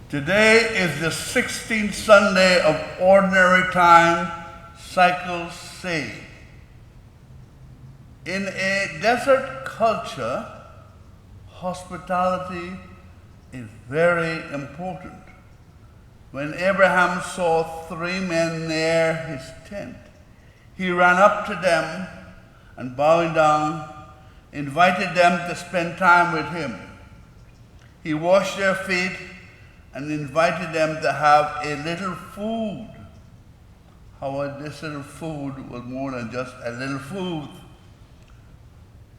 Today is the 16th Sunday of Ordinary Time, Cycle C. In a desert culture, hospitality is very important. When Abraham saw 3 men near his tent, he ran up to them and bowing down, invited them to spend time with him. He washed their feet and invited them to have a little food. However, this little food was more than just a little food.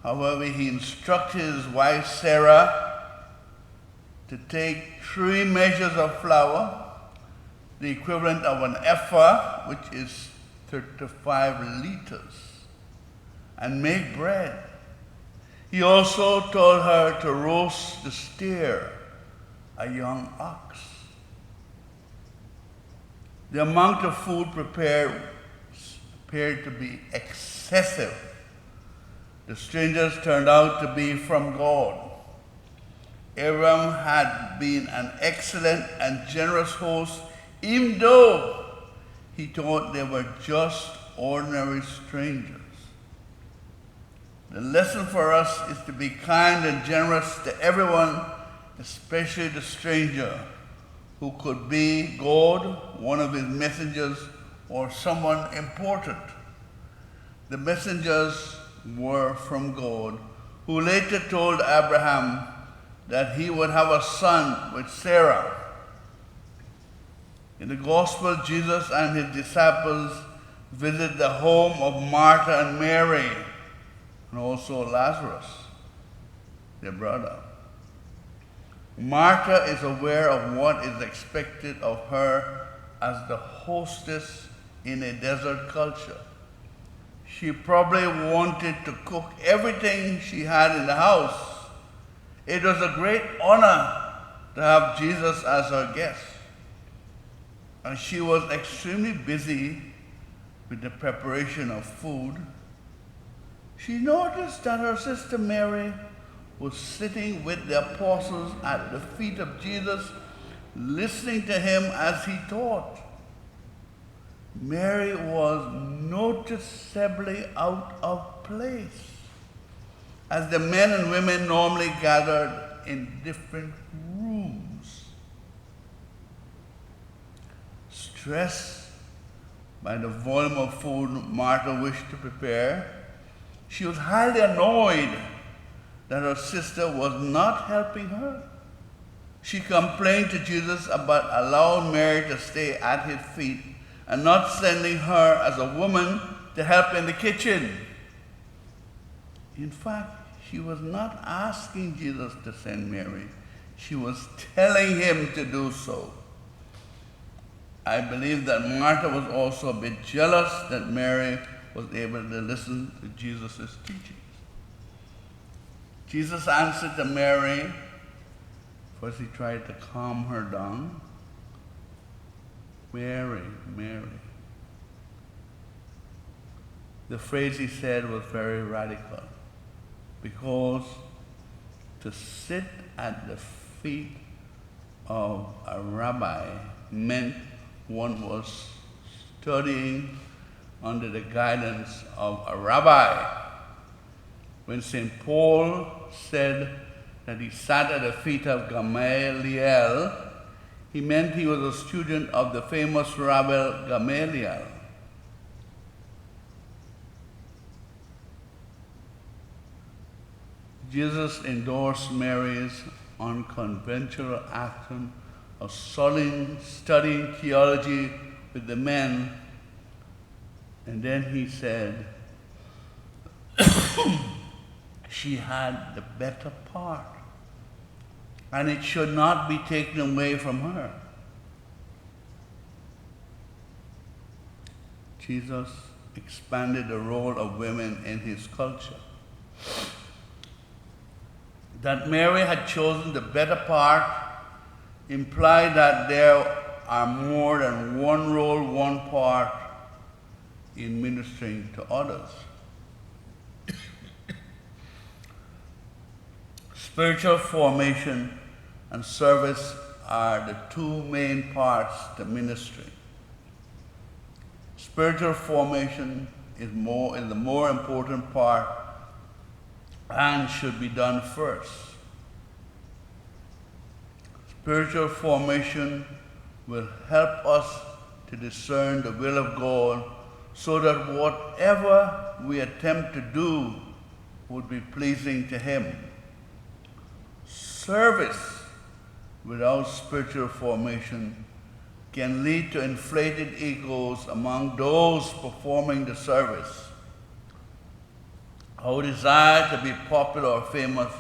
However, he instructed his wife Sarah to take 3 measures of flour, the equivalent of an ephah, which is 35 liters, and make bread. He also told her to roast the steer, a young ox. The amount of food prepared appeared to be excessive. The strangers turned out to be from God. Abraham had been an excellent and generous host, even though he thought they were just ordinary strangers. The lesson for us is to be kind and generous to everyone, especially the stranger, who could be God, one of his messengers, or someone important. The messengers were from God, who later told Abraham that he would have a son with Sarah. In the Gospel, Jesus and his disciples visit the home of Martha and Mary, and also Lazarus, their brother. Martha is aware of what is expected of her as the hostess in a desert culture. She probably wanted to cook everything she had in the house. It was a great honor to have Jesus as her guest. And she was extremely busy with the preparation of food. She noticed that her sister Mary was sitting with the apostles at the feet of Jesus, listening to him as he taught. Mary was noticeably out of place, as the men and women normally gathered in different rooms. Stressed by the volume of food Martha wished to prepare, she was highly annoyed that her sister was not helping her. She complained to Jesus about allowing Mary to stay at his feet and not sending her as a woman to help in the kitchen. In fact, she was not asking Jesus to send Mary. She was telling him to do so. I believe that Martha was also a bit jealous that Mary was able to listen to Jesus' teachings. Jesus answered to Mary. First he tried to calm her down. Mary, Mary. The phrase he said was very radical, because to sit at the feet of a rabbi meant one was studying under the guidance of a rabbi. When St. Paul said that he sat at the feet of Gamaliel, he meant he was a student of the famous Rabbi Gamaliel. Jesus endorsed Mary's unconventional action of studying theology with the men, and then he said, she had the better part, and it should not be taken away from her. Jesus expanded the role of women in his culture. That Mary had chosen the better part implied that there are more than one role, one part in ministering to others. Spiritual formation and service are the two main parts to ministry. Spiritual formation is the more important part and should be done first. Spiritual formation will help us to discern the will of God so that whatever we attempt to do would be pleasing to Him. Service without spiritual formation can lead to inflated egos among those performing the service. Our desire to be popular or famous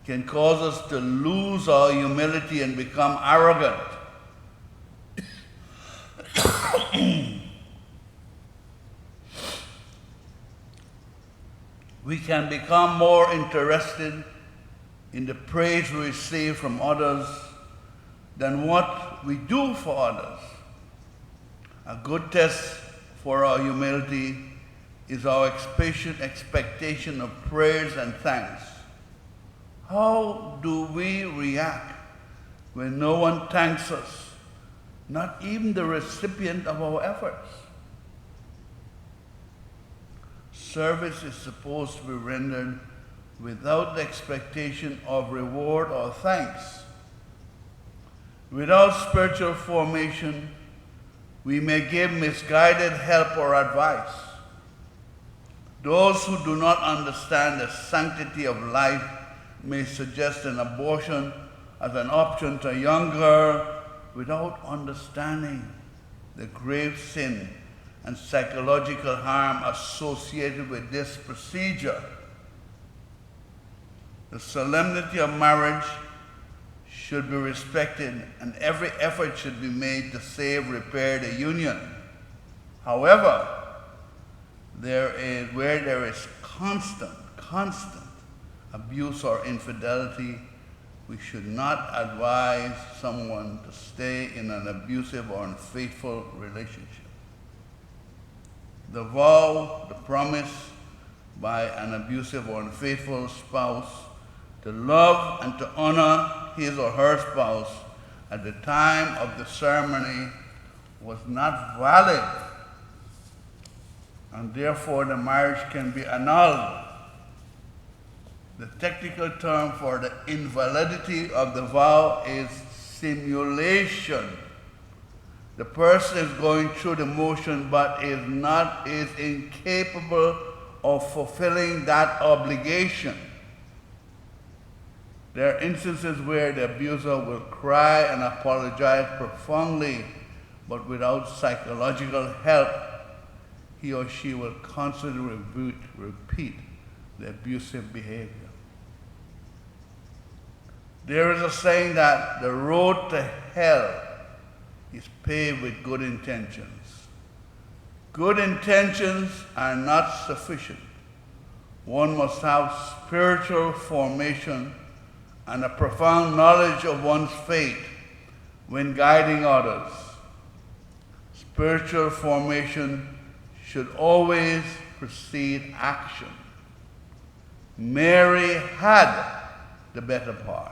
can cause us to lose our humility and become arrogant. We can become more interested in the praise we receive from others than what we do for others. A good test for our humility is our expectation of praise and thanks. How do we react when no one thanks us, not even the recipient of our efforts? Service is supposed to be rendered without the expectation of reward or thanks. Without spiritual formation, we may give misguided help or advice. Those who do not understand the sanctity of life may suggest an abortion as an option to a young girl without understanding the grave sin and psychological harm associated with this procedure. The solemnity of marriage should be respected, and every effort should be made to save, repair the union. However, where there is constant abuse or infidelity, we should not advise someone to stay in an abusive or unfaithful relationship. The vow, the promise by an abusive or unfaithful spouse to love and to honor his or her spouse at the time of the ceremony was not valid, and therefore the marriage can be annulled. The technical term for the invalidity of the vow is simulation. The person is going through the motion but is incapable of fulfilling that obligation. There are instances where the abuser will cry and apologize profoundly, but without psychological help, he or she will constantly repeat the abusive behavior. There is a saying that the road to hell is paved with good intentions. Good intentions are not sufficient. One must have spiritual formation and a profound knowledge of one's faith when guiding others. Spiritual formation should always precede action. Mary had the better part.